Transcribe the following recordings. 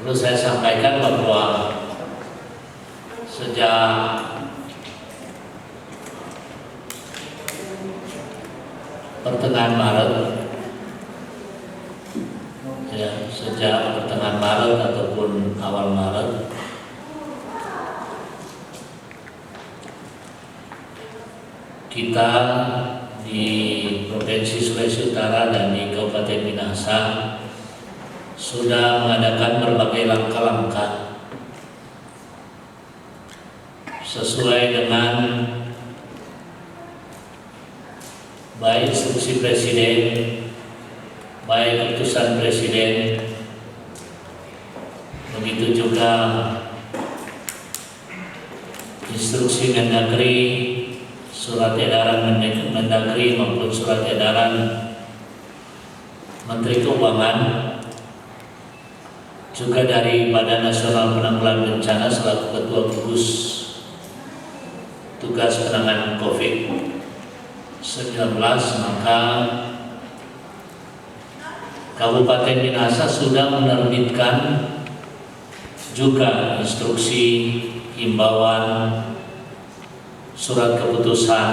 Perlu saya sampaikan bahwa sejak pertengahan Maret, sejak pertengahan Maret ataupun awal Maret, kita di Provinsi Sulawesi Utara dan di Kabupaten Minahasa sudah mengadakan berbagai langkah-langkah sesuai dengan baik instruksi Presiden, baik keputusan Presiden, begitu juga instruksi Mendagri, surat edaran Mendagri maupun surat edaran Menteri Keuangan, juga dari Badan Nasional Penanggulangan Bencana selaku Ketua Gugus Tugas Penanganan COVID-19, maka Kabupaten Minahasa sudah menerbitkan juga instruksi, himbauan, surat keputusan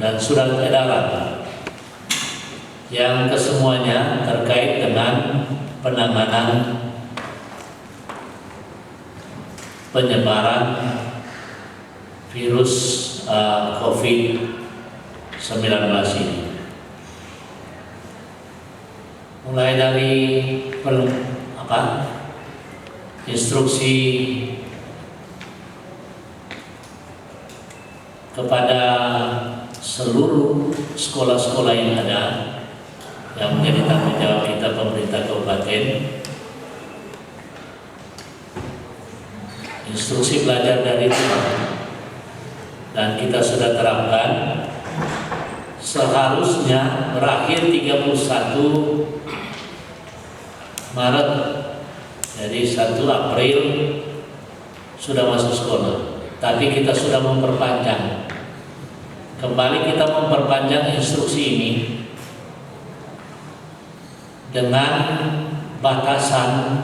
dan surat edaran yang kesemuanya terkait dengan penanganan penyebaran virus COVID-19 ini. Mulai dari instruksi kepada seluruh sekolah-sekolah yang ada yang menjadi tanggung jawab kita pemerintah kabupaten, instruksi belajar dari rumah, dan kita sudah terapkan seharusnya berakhir 31 Maret, jadi 1 April sudah masuk sekolah, tapi kita sudah memperpanjang. Kembali kita memperpanjang instruksi ini dengan batasan.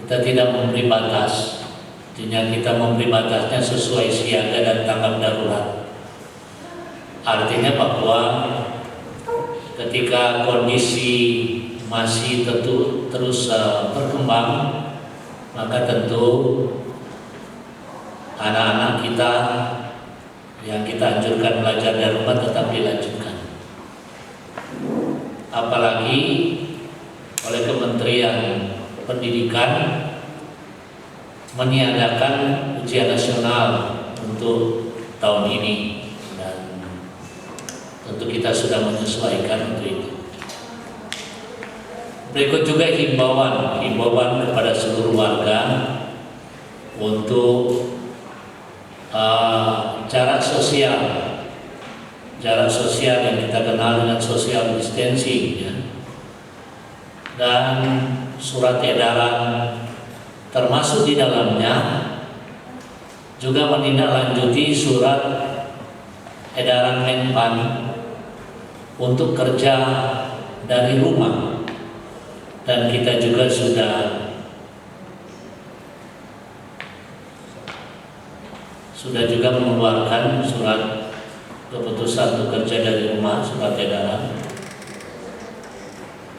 Kita tidak memberi batas, artinya kita memberi batasnya sesuai siaga dan tanggap darurat. Artinya bahwa ketika kondisi masih terus berkembang, maka tentu anak-anak kita yang kita anjurkan belajar dari rumah tetap dilanjutkan. Apalagi oleh Kementerian Pendidikan meniadakan ujian nasional untuk tahun ini, dan tentu kita sudah menyesuaikan untuk itu. Berikut juga himbauan kepada seluruh warga untuk jarak sosial yang kita kenal dengan social distancing, ya. Dan surat edaran termasuk di dalamnya juga menindaklanjuti surat edaran Menpan untuk kerja dari rumah, dan kita juga sudah juga mengeluarkan surat keputusan untuk kerja dari rumah, surat edaran,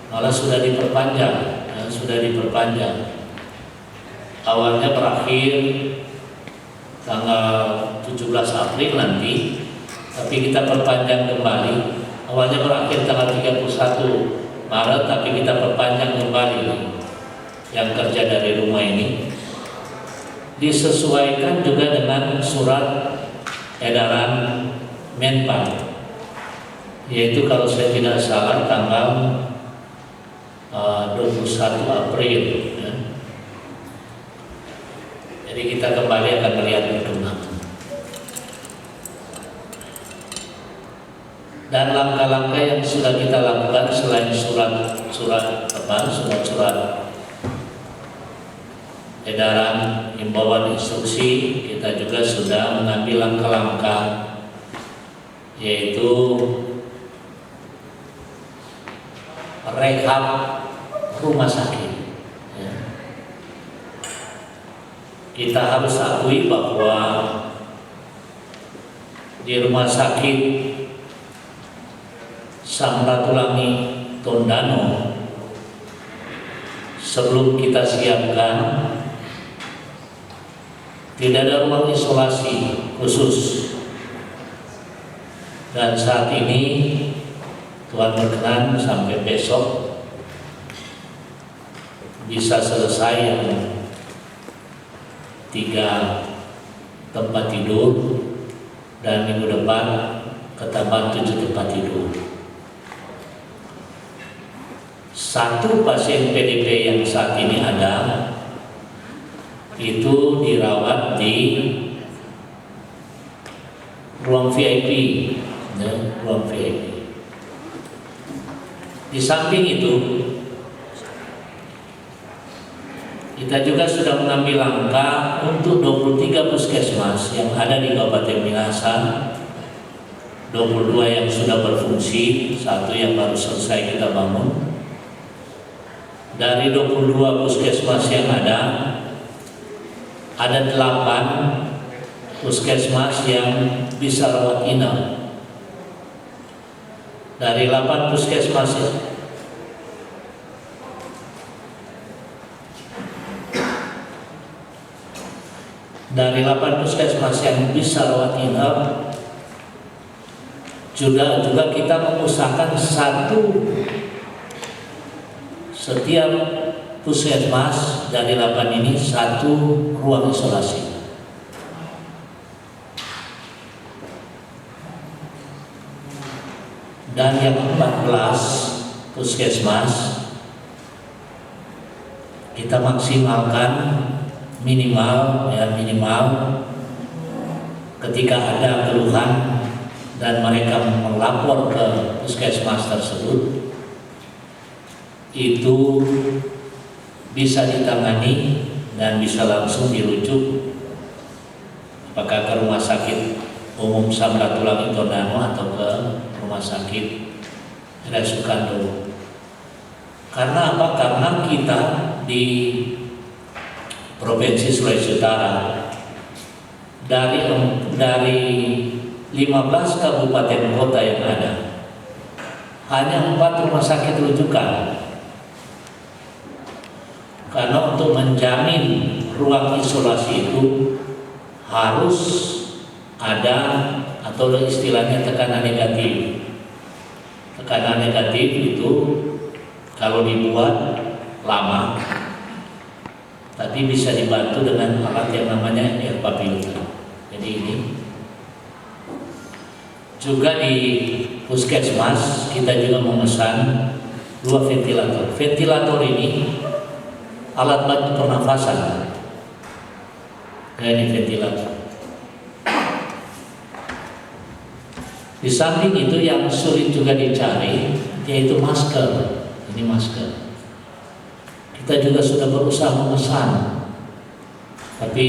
malah sudah diperpanjang. Awalnya berakhir tanggal 17 April nanti, tapi kita perpanjang kembali. Awalnya berakhir tanggal 31 Maret, tapi kita perpanjang kembali yang kerja dari rumah ini. Disesuaikan juga dengan surat edaran Menpan, yaitu kalau saya tidak salah tanggal 21 April, ya. Jadi kita kembali akan melihat perkembangan. Dan langkah-langkah yang sudah kita lakukan selain surat edaran, himbauan, instruksi, kita juga sudah mengambil langkah-langkah, yaitu rehab rumah sakit, ya. kita harus akui bahwa di Rumah Sakit Samratulangi Tondano sebelum kita siapkan tidak ada ruang isolasi khusus, dan saat ini Tuhan berkenan sampai besok bisa selesai yang 3 tempat tidur, dan minggu depan ketambahan 7 tempat tidur. 1 pasien PDP yang saat ini ada itu dirawat di ruang VIP, ya, ruang VIP. Di samping itu, kita juga sudah mengambil langkah untuk 23 puskesmas yang ada di Kabupaten Minahasa, 22 yang sudah berfungsi, 1 yang baru selesai kita bangun. Dari 22 puskesmas yang ada 8 puskesmas yang bisa rawat inap. Dari 8 puskesmas yang bisa rawat inap, juga kita mengusahakan setiap puskesmas dari 8 ini 1 ruang isolasi. Dan yang 14 puskesmas kita maksimalkan minimal ketika ada keluhan dan mereka melapor ke puskesmas tersebut, itu bisa ditangani dan bisa langsung dirujuk apakah ke Rumah Sakit Umum Samratulangi Tondano atau ke Rumah Sakit RS Sukando. Karena apa? Karena kita di Provinsi Sulawesi Utara dari 15 kabupaten kota yang ada, hanya 4 rumah sakit rujukan. Karena untuk menjamin ruang isolasi itu harus ada, atau istilahnya tekanan negatif. Tekanan negatif itu kalau dibuat lama, tapi bisa dibantu dengan alat yang namanya HEPA filter. Jadi ini juga di puskesmas kita juga memesan 2 ventilator. Ventilator ini alat bantu pernafasan. Ini ventilator. Di samping itu yang sulit juga dicari yaitu masker. Ini masker. Kita juga sudah berusaha memesan, tapi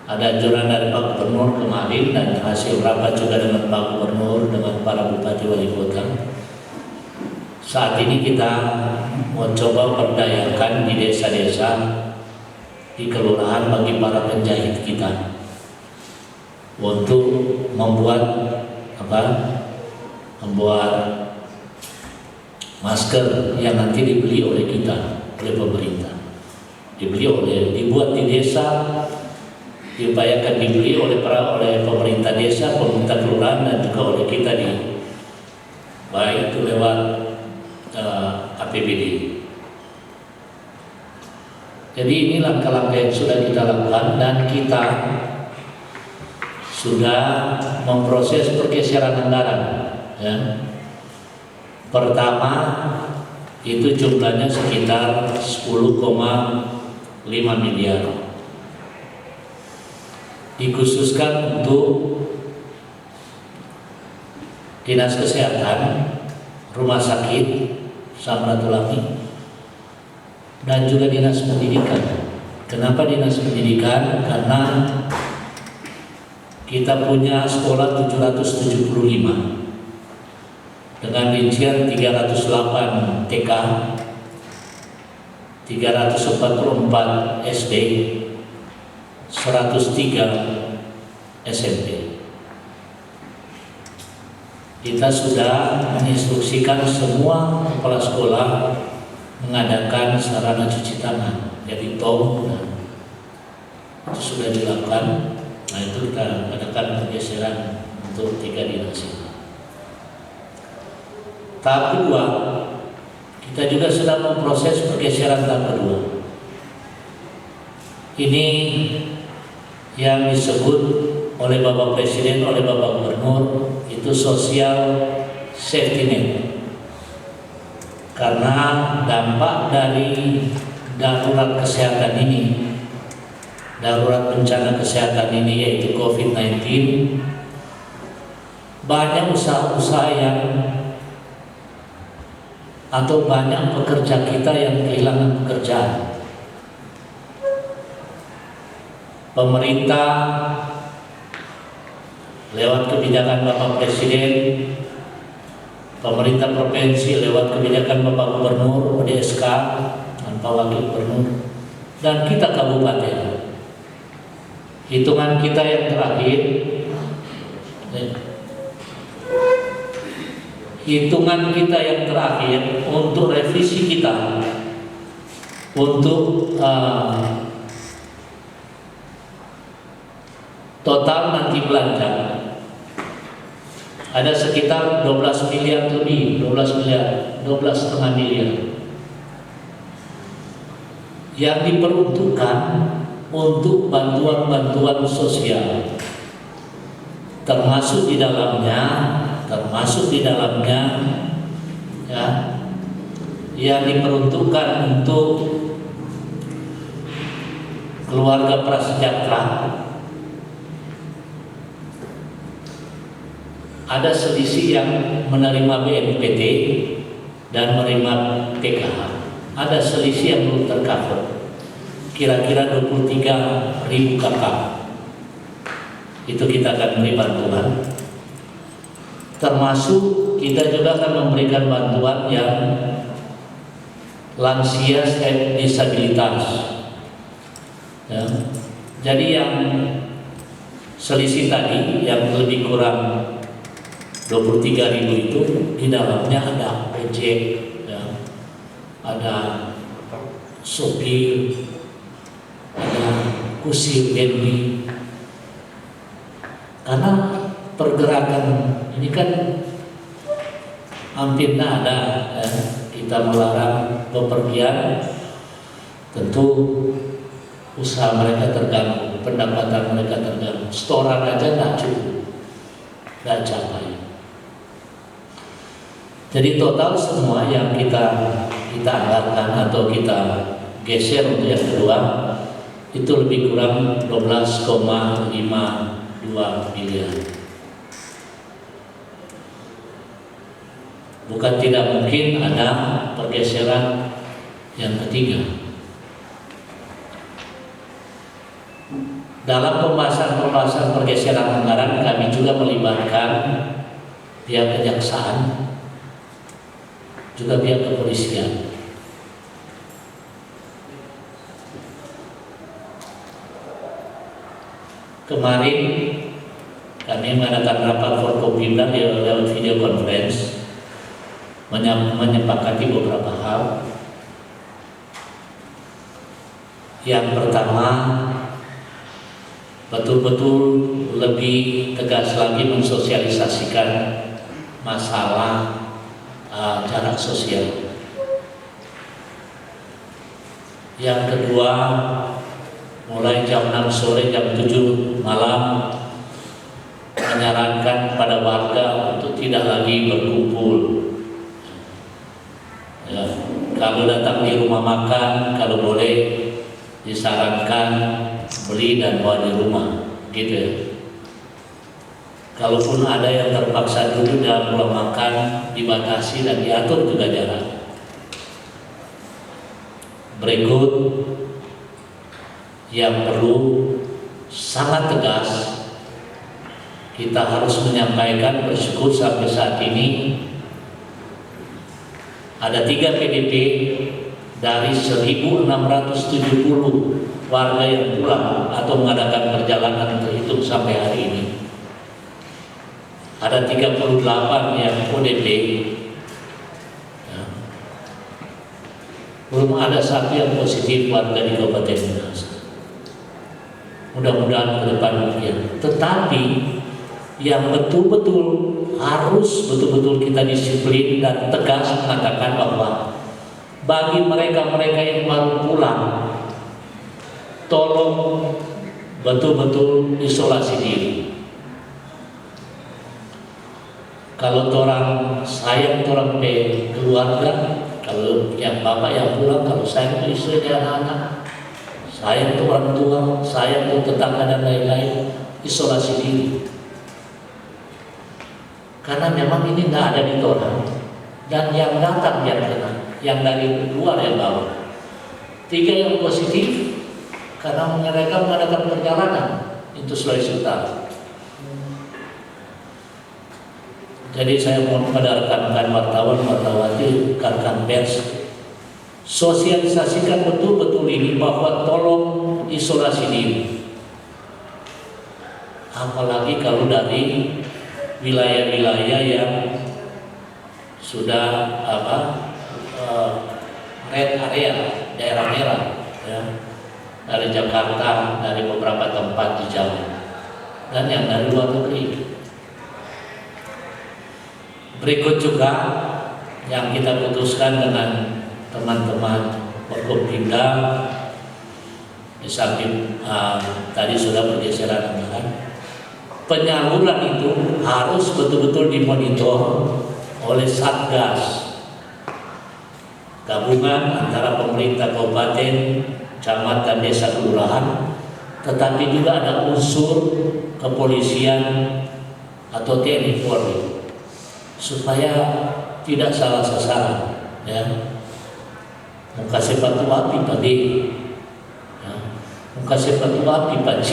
ada anjuran dari Pak Gubernur kemarin dan hasil rapat juga dengan Pak Gubernur dengan para bupati wali kota. Saat ini kita mau coba berdayakan di desa-desa, di kelurahan bagi para penjahit kita untuk membuat masker yang nanti dibeli oleh kita, oleh pemerintah. Dibuat di desa, diupayakan dibeli oleh pemerintah desa, pemerintah kelurahan, dan juga oleh kita baik itu lewat APBD. Jadi ini langkah-langkah yang sudah kita lakukan, dan kita sudah memproses pergeseran anggaran. Ya. Pertama itu jumlahnya sekitar 10,5 miliar. Dikhususkan untuk Dinas Kesehatan, Rumah Sakit Samratulangi, dan juga Dinas Pendidikan. Kenapa Dinas Pendidikan? Karena kita punya sekolah 775 dengan rincian 308 TK 344 SD, 103 SMP. Kita sudah menginstruksikan semua kepala sekolah mengadakan sarana cuci tangan, jadi TOM. Itu sudah dilakukan. Nah, itu kita adakan pergeseran untuk 3 dinas ini. Tahap kedua, kita juga sedang memproses pergeseran tahap kedua. Ini yang disebut oleh Bapak Presiden, oleh Bapak Gubernur, itu social safety net. Karena dampak dari darurat kesehatan ini, darurat bencana kesehatan ini yaitu COVID-19, banyak usaha-usaha yang atau banyak pekerja kita yang kehilangan pekerjaan. Pemerintah lewat kebijakan Bapak Presiden, pemerintah provinsi lewat kebijakan Bapak Gubernur, PDSK, dan Pak Wakil Gubernur, dan kita kabupaten. Hitungan kita yang terakhir, untuk revisi kita untuk total nanti belanja ada sekitar 12 miliar lebih, 12,5 miliar yang diperuntukkan untuk bantuan-bantuan sosial, termasuk di dalamnya ya, yang diperuntukkan untuk keluarga prasejahtera. Ada selisih yang menerima BNPT dan menerima PKH. Ada selisih yang belum tercover, kira-kira 23.000 kakak. Itu kita akan beri bantuan. Termasuk kita juga akan memberikan bantuan yang lansia dan disabilitas. Ya. Jadi yang selisih tadi yang lebih kurang 23.000 itu di dalamnya ada ojek, ya, ada sopir, ada kusir bendi. Karena pergerakan ini kan hampir tidak ada, ya. Kita melarang bepergian, tentu usaha mereka terganggu, pendapatan mereka terganggu, setoran aja tidak cukup, tidak capai. Jadi total semua yang kita anggarkan atau kita geser untuk yang kedua itu lebih kurang 12,52 miliar. Bukan tidak mungkin ada pergeseran yang ketiga. Dalam pembahasan pergeseran anggaran kami juga melibatkan pihak kejaksaan, juga pihak kepolisian. Kemarin kami mengadakan rapat Forkopimda lewat video conference, menyepakati beberapa hal. Yang pertama, betul-betul lebih tegas lagi mensosialisasikan masalah jarak sosial. Yang kedua, mulai jam 6 sore, jam 7 malam menyarankan kepada warga untuk tidak lagi berkumpul. Ya, kalau datang di rumah makan, kalau boleh disarankan beli dan bawa di rumah, gitu ya. Kalaupun ada yang terpaksa duduk dalam ruang makan, dibatasi dan diatur juga jarak. Berikut yang perlu sangat tegas, kita harus menyampaikan bersyukur sampai saat ini ada 3 PDP dari 1.670 warga yang pulang atau mengadakan perjalanan terhitung sampai hari ini, ada 38 yang ODP, ya. Belum ada satu yang positif warga di Kabupaten Minahasa. Mudah-mudahan ke depan demikian. Tetapi yang betul-betul harus betul-betul kita disiplin dan tegas mengatakan bahwa bagi mereka-mereka yang baru pulang, tolong betul-betul isolasi diri. Kalau orang sayang orang keluarga, kalau yang bapak yang pulang, kalau sayang itu istri dan anak, sayang itu orang tua, sayang itu tetangga dan lain-lain, isolasi diri. Karena memang ini nggak ada di orang, dan yang datang yang kena, yang dari luar yang bawa. 3 yang positif karena mereka mengadakan perjalanan itu Sulawesi Utara. Jadi saya mohon kepada rekan-rekan wartawan-wartawati, rekan pers, sosialisasikan betul-betul ini bahwa tolong isolasi diri. Apalagi kalau dari wilayah-wilayah yang sudah red area, daerah merah, ya, dari Jakarta, dari beberapa tempat di Jawa, dan yang dari luar negeri. Berikut juga yang kita putuskan dengan teman-teman Forkopimda, di samping tadi sudah pergeseran anggaran, penyaluran itu harus betul-betul dimonitor oleh Satgas gabungan antara pemerintah kabupaten, camat dan desa kelurahan, tetapi juga ada unsur kepolisian atau TNI Polri supaya tidak salah sasaran, ya. Muka sepatu api Pak D, ya. Muka sepatu api Pak C.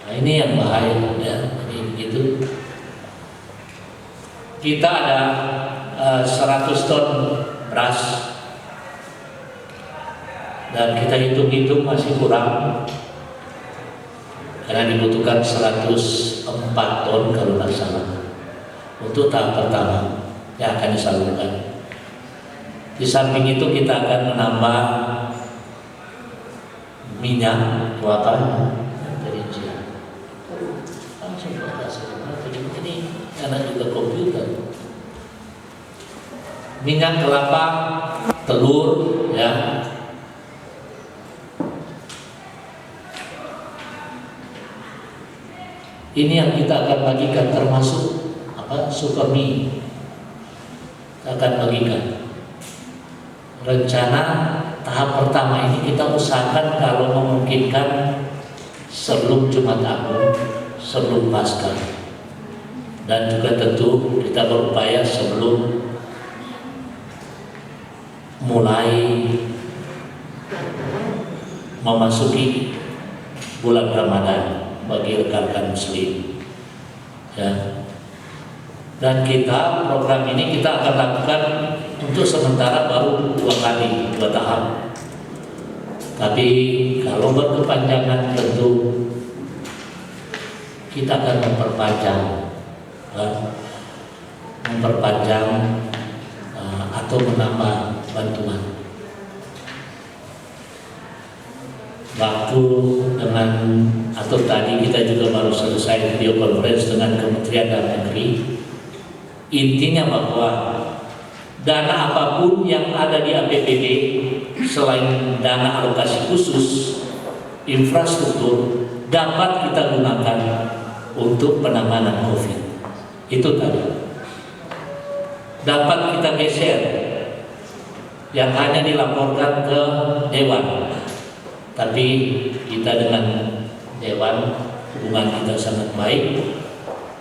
Nah, ini yang bahaya, ya. Jadi begitu. Kita ada 100 ton beras dan kita hitung-hitung masih kurang karena dibutuhkan 104 ton kalau tidak salah untuk tahap pertama yang akan disalurkan. Di samping itu kita akan menambah minyak kelapa dari India. Langsung ini karena juga komputer. Minyak kelapa, telur, ya. Ini yang kita akan bagikan, termasuk super mie. Kita akan bagikan. Rencana tahap pertama ini kita usahakan kalau memungkinkan sebelum Jumat Agung, sebelum Paskah, dan juga tentu kita berupaya sebelum mulai memasuki bulan Ramadan bagi rekan-rekan Muslim, ya. Dan kita program ini kita akan lakukan untuk sementara baru 2 kali, 2 tahap. Tapi kalau berkepanjangan tentu kita akan memperpanjang atau menambah bantuan. Waktu dengan atau tadi kita juga baru selesai video conference dengan Kementerian Dalam Negeri. Intinya bahwa dana apapun yang ada di APBD selain dana alokasi khusus infrastruktur dapat kita gunakan untuk penanganan COVID. Itu tadi. Dapat kita geser yang hanya dilaporkan ke Dewan. Tapi kita dengan Dewan hubungan kita sangat baik.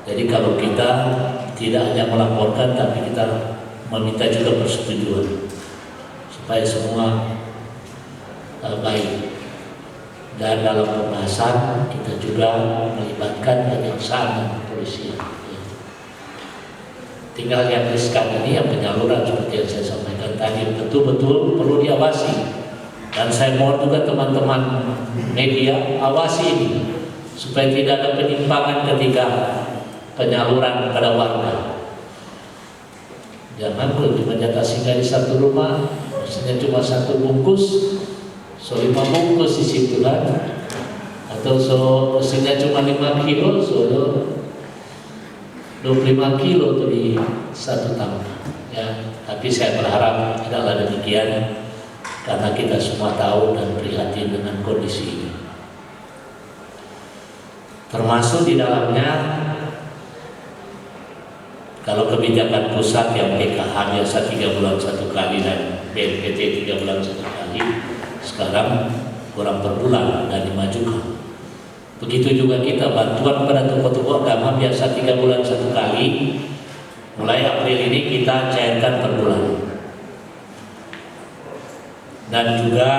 Jadi kalau kita tidak hanya melaporkan, tapi kita meminta juga persetujuan supaya semua baik. Dan dalam pembahasan kita juga melibatkan kejaksaan dan kepolisian. Tinggal yang riskan ini yang penyaluran seperti yang saya sampaikan tadi. hadir, betul-betul perlu diawasi. Dan saya mohon juga teman-teman media awasi ini supaya tidak ada penyimpangan ketika penyaluran pada warga. Jangan kalau cuma jatah singgah di satu rumah, maksudnya cuma satu bungkus, 5 bungkus di situ kan, atau maksudnya cuma 5 kilo, 25 kilo tuh di satu tamu. Ya, tapi saya berharap tidaklah demikian karena kita semua tahu dan prihatin dengan kondisi ini. Termasuk di dalamnya kalau kebijakan pusat yang PKH biasa 3 bulan 1 kali dan BNPT 3 bulan 1 kali, sekarang kurang per bulan dan dimajukan. Begitu juga kita bantuan pada tokoh-tokoh agama biasa 3 bulan 1 kali, mulai April ini kita cairkan per bulan. Dan juga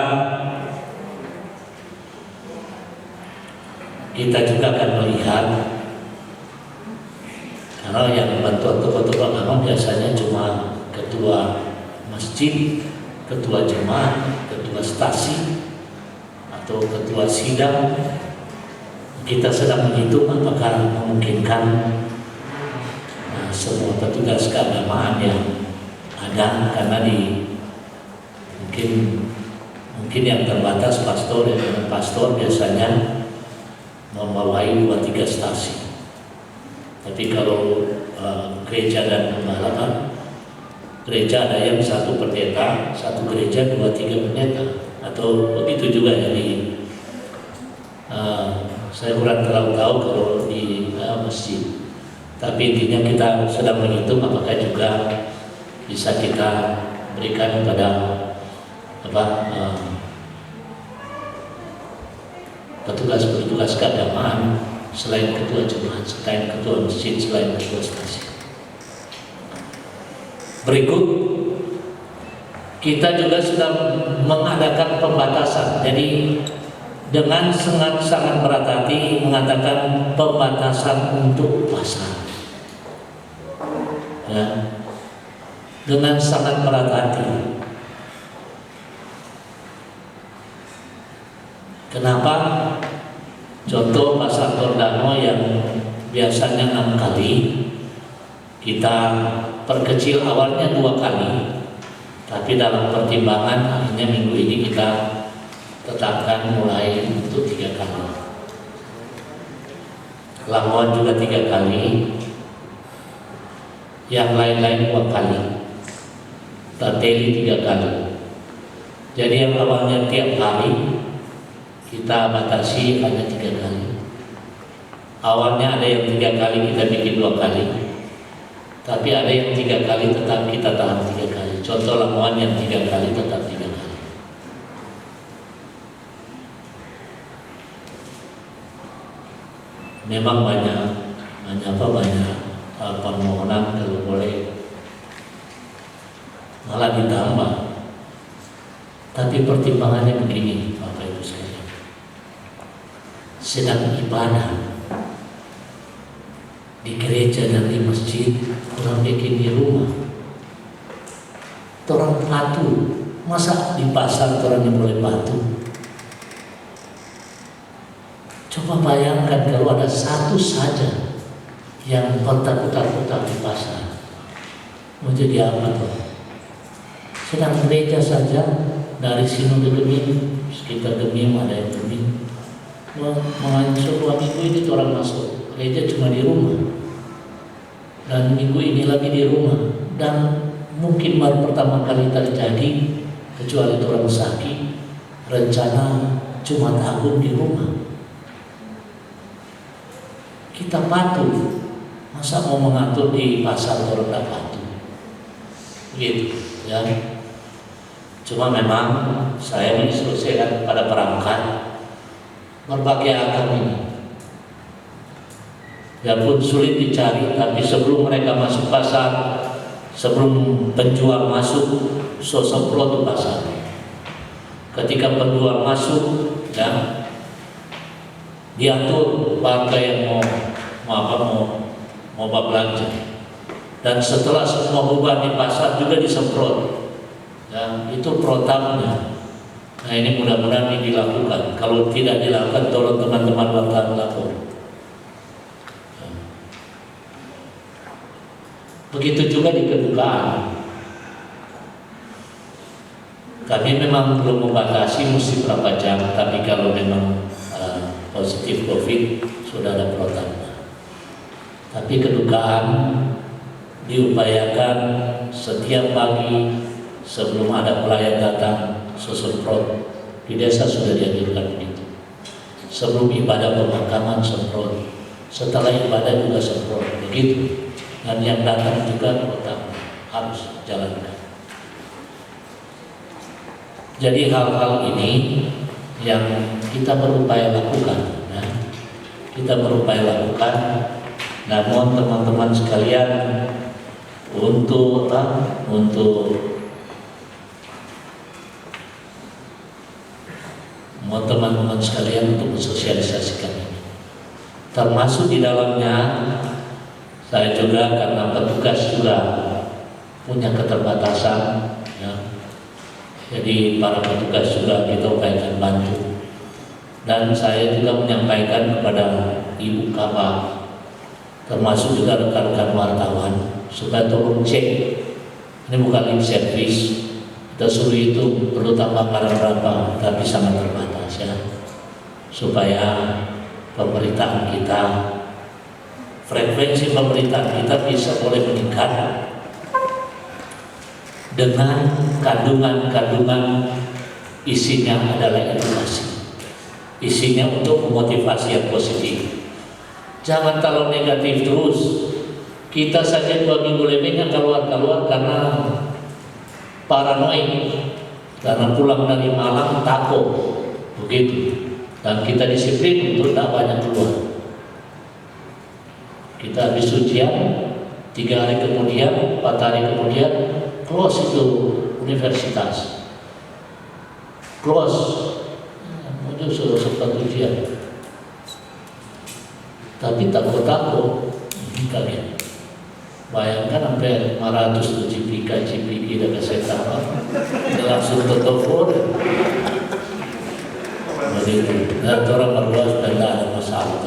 kita juga akan melihat, karena yang bantuan tokoh-tokoh agama biasanya cuma ketua masjid, ketua jemaah, ketua stasi, atau ketua sidang. Kita sedang menghitung apakah memungkinkan semua petugas keagamaan yang ada, karena mungkin yang terbatas pastor, yang pastor biasanya membawahi 2-3 stasi. Tapi kalau gereja dan gembala kan, gereja ada yang 1 pendeta, 1 gereja 2-3 pendeta, atau begitu juga. Jadi saya kurang terlalu tahu kalau di masjid. Tapi intinya kita sedang menghitung apakah juga bisa kita berikan kepada petugas-petugas keagamaan selain ketua jemaat, selain ketua masjid, selain ketua stasi. Berikut kita juga sudah mengadakan pembatasan. Jadi dengan sangat berhati-hati mengatakan pembatasan untuk pasar. Ya. Dengan sangat berhati-hati. Kenapa? Contoh pasar Tordano yang biasanya 6 kali, kita perkecil awalnya 2 kali, tapi dalam pertimbangan akhirnya minggu ini kita tetapkan mulai untuk 3 kali. Lamongan juga 3 kali, yang lain-lain 2 kali, Tateli 3 kali. Jadi yang awalnya tiap hari kita batasi hanya 3 kali. Awalnya ada yang 3 kali kita bikin 2 kali, tapi ada yang 3 kali tetap kita tahan 3 kali. Contoh Lamongan yang 3 kali tetap 3 kali. Memang banyak permohonan kalau boleh malah ditambah. Tapi pertimbangannya begini, Bapak Ibu sekalian. Sedang ibadah di gereja dan di masjid, orang bikin di rumah. Orang patuh, masa di pasar orang yang boleh patuh? Coba bayangkan kalau ada 1 saja yang bertakut-takutan di pasar, mau jadi apa tuh? Sedang gereja saja dari Sinode Gemim, sekitar Gemim ada yang Gemim, mengancur 2 minggu ini orang masuk gereja cuma di rumah, dan minggu ini lagi di rumah, dan mungkin baru pertama kali terjadi, kecuali orang sakit, rencana Jumat Agung di rumah. Kita patuh, masa mau mengatur di pasar orang tidak patuh, gitu ya. Cuma memang saya menginstruksikan pada perangkat berbagai agama ini, ya pun sulit dicari, tapi sebelum mereka masuk pasar, sebelum penjual masuk, semprot di pasar. Ketika penjual masuk, ya diatur warga yang mau belanja, dan setelah semua bubar di pasar juga disemprot. ya, itu protapnya. Nah ini mudah-mudahan ini dilakukan. Kalau tidak dilakukan, tolong teman-teman wartawan lapor. Begitu juga di kedukaan. Kami memang belum membatasi mesti berapa jam, tapi kalau memang positif COVID sudah ada protapnya. Tapi kedukaan diupayakan setiap pagi sebelum ada pelayan datang semprot. Di desa sudah dianjurkan begitu. Sebelum ibadah pemakaman semprot, setelah ibadah juga semprot, begitu. Dan yang datang juga protap harus jalankan. Jadi hal-hal ini yang kita berupaya lakukan, ya. Kita berupaya lakukan. Namun teman-teman sekalian untuk teman-teman sekalian untuk mensosialisasikan ini. Termasuk di dalamnya saya juga karena petugas juga punya keterbatasan, ya. Jadi para petugas juga kita upayakan bantu. Dan saya juga menyampaikan kepada Ibu Kabak, termasuk juga rekan-rekan wartawan, supaya tolong cek. Ini bukan lip service. Kita suruh itu perlu tambah barang berapa, tapi sangat terbatas, ya. Supaya pemberitaan kita, frekuensi pemberitaan kita bisa boleh meningkat dengan kandungan isinya adalah edukasi. Isinya untuk memotivasi yang positif. Jangan terlalu negatif terus. Kita saja 2 minggu lebihnya keluar karena paranoid, karena pulang dari Malang takut, begitu. Dan kita disiplin untuk tidak banyak keluar. Kita habis ujian 3 hari kemudian, 4 hari kemudian close itu universitas, close. Muncul sudah sempat ujian, tapi takut kaget. Bayangkan sampai 500 GPK dan kesehatan langsung tutup. Begitu. Dan orang berdua sudah tidak ada masalah.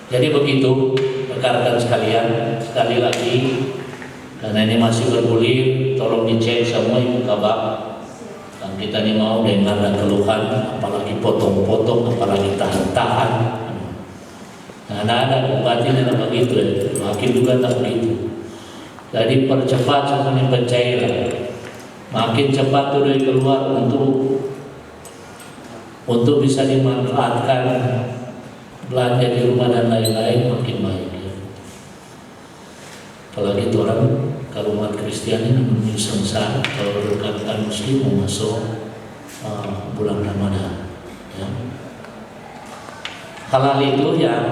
Jadi begitu rekan-rekan sekalian, sekali lagi karena ini masih bergulir, tolong dicek semua Ibu Kabak. Dan kita ini mau dengan ada keluhan, apalagi potong-potong, apalagi tahan-tahan. Nah, ada bupatinya begitu, ya. Makin juga tak begitu. Jadi percepat semuanya pencairan. Makin cepat itu dari keluar untuk bisa dimanfaatkan belanja di rumah dan lain-lain makin baik. Ya. Apalagi itu orang kalau umat Kristen ini menuju sengsara kalau rekan-rekan Muslim mau masuk bulan Ramadan. Ya. Hal-hal itu yang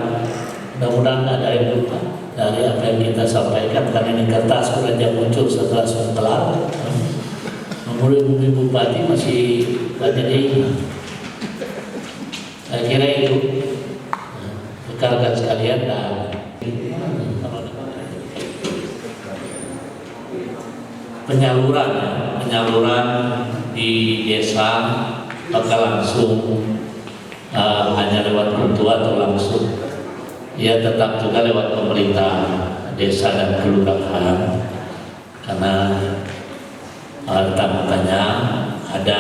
mudah-mudahan ada yang lupa dari apa yang kita sampaikan, karena ini kertas sudah muncul setelah kelar. Menurut Ibu Bupati masih banyak yang saya kira itu rekan-rekan sekalian. Dan penyaluran di desa apakah langsung hanya lewat bantuan atau langsung, ya tetap juga lewat pemerintah desa dan kelurahan, karena tamukannya ada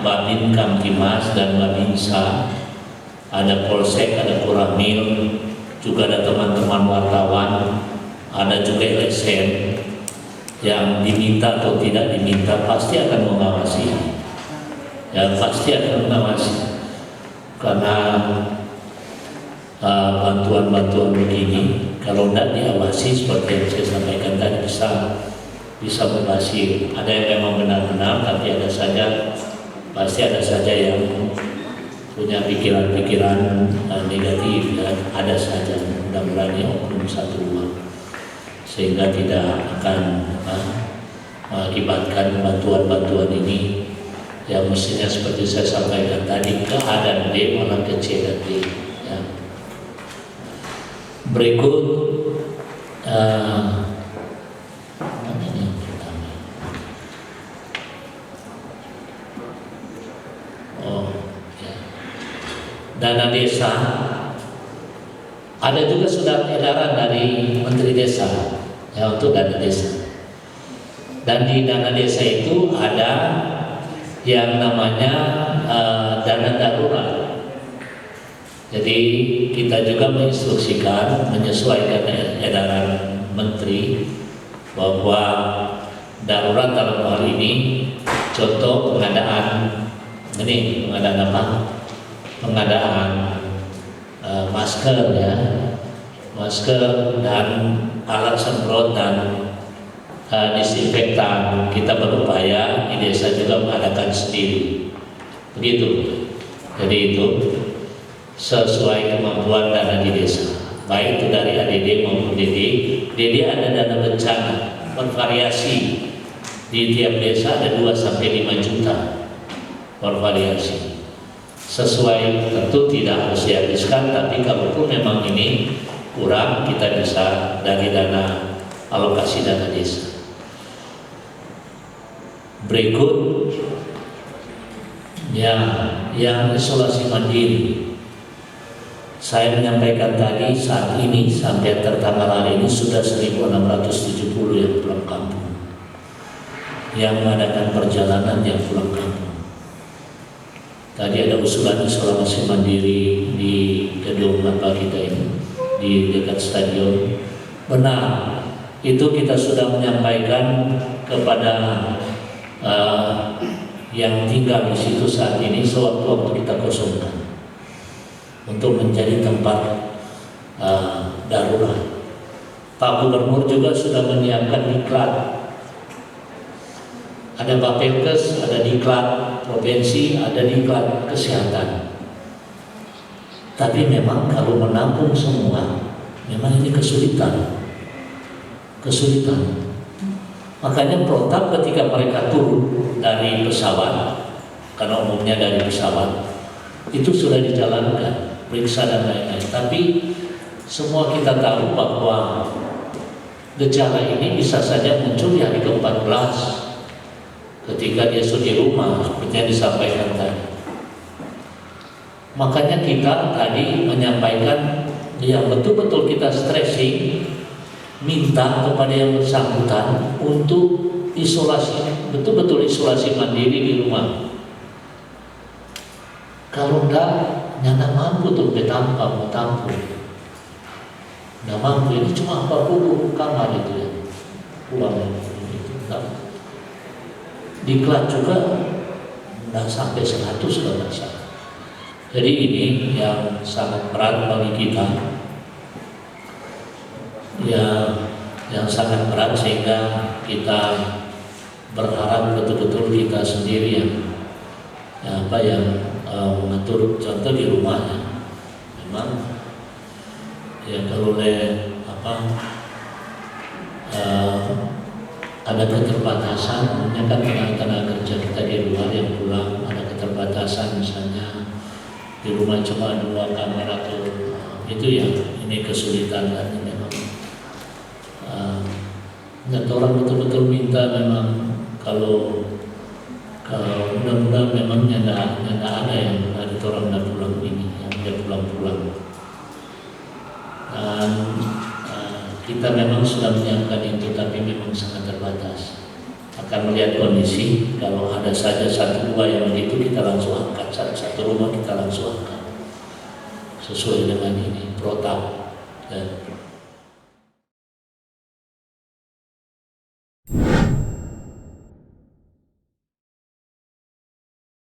Babin Kamtimas dan Babinsa, ada Polsek, ada Koramil, juga ada teman-teman wartawan, ada juga LSM yang diminta atau tidak diminta pasti akan mengawasi, ya pasti akan mengawasi, karena bantuan-bantuan begini kalau tidak diawasi seperti yang saya sampaikan tadi bisa berbahaya. Ada yang memang benar-benar, tapi pasti ada saja yang punya pikiran-pikiran negatif, dan ada saja mudah-mudahan oknum satu dua, sehingga tidak akan mengakibatkan bantuan-bantuan ini yang mestinya seperti saya sampaikan tadi ke A dan B malah ke C dan D. Ya. Berikut dana desa, ada juga surat edaran dari Menteri Desa ya untuk dana desa. Dan di dana desa itu ada yang namanya dana darurat. Jadi kita juga menginstruksikan menyesuaikan edaran Menteri bahwa darurat dalam hal ini contoh pengadaan masker ya, masker dan alat semprot dan disinfektan. Kita berupaya di desa juga mengadakan sendiri, begitu. Jadi itu sesuai kemampuan dana di desa, baik itu dari ADD maupun DD. DD ada dana bencana bervariasi, di tiap desa ada 2 sampai 5 juta bervariasi. Sesuai, tentu tidak harus dihabiskan, tapi kalaupun memang ini kurang, kita bisa dari dana alokasi dana desa. Berikut yang isolasi mandiri. Saya menyampaikan tadi, saat ini sampai tertanggal hari ini sudah 1.670 yang pulang kampung, yang mengadakan perjalanan yang pulang kampung. Tadi ada usulan isolasi mandiri di gedung apa kita ini, di dekat stadion. Benar, itu kita sudah menyampaikan kepada yang tinggal di situ saat ini, sewaktu-waktu kita kosongkan untuk menjadi tempat darurat. Pak Gubernur juga sudah menyiapkan diklat. Ada Bapelkes, ada diklat provinsi, ada diklat kesehatan. Tapi memang kalau menampung semua, memang ini kesulitan. Makanya protap ketika mereka turun dari pesawat, karena umumnya dari pesawat, itu sudah dijalankan, periksa dan lain-lain. Tapi semua kita tahu bahwa gejala ini bisa saja muncul di hari ke-14 ketika dia sudah di rumah, seperti yang disampaikan tadi. Makanya kita tadi menyampaikan yang betul-betul kita stressing, minta kepada yang bersangkutan untuk isolasi, betul-betul isolasi mandiri di rumah. Kalau enggak, nyata mampu tuh mau tampung. Nggak mampu, ini cuma 40 kamar itu ya, pulang itu. Diklat juga nggak sampai 100 kalau nggak salah. Jadi ini yang sangat berat bagi kita, yang sangat berat, sehingga kita berharap betul-betul kita sendiri yang mengatur, contoh di rumahnya. Memang ya kalau ada keterbatasan, umumnya kan tenaga kerja kita di luar yang pulang ada keterbatasan, misalnya di rumah cuma 2 kamar atau itu ya, ini kesulitan kan memang. Orang betul-betul minta memang kalau mudah-mudahan memang nyanda ada yang ada orang yang pulang ini, yang dia pulang. Dan kita memang sudah menyiapkan itu, tapi memang sangat terbatas. Akan melihat kondisi, kalau ada saja 1-2 yang begitu kita langsung angkat, satu rumah kita langsung angkat sesuai dengan ini protap.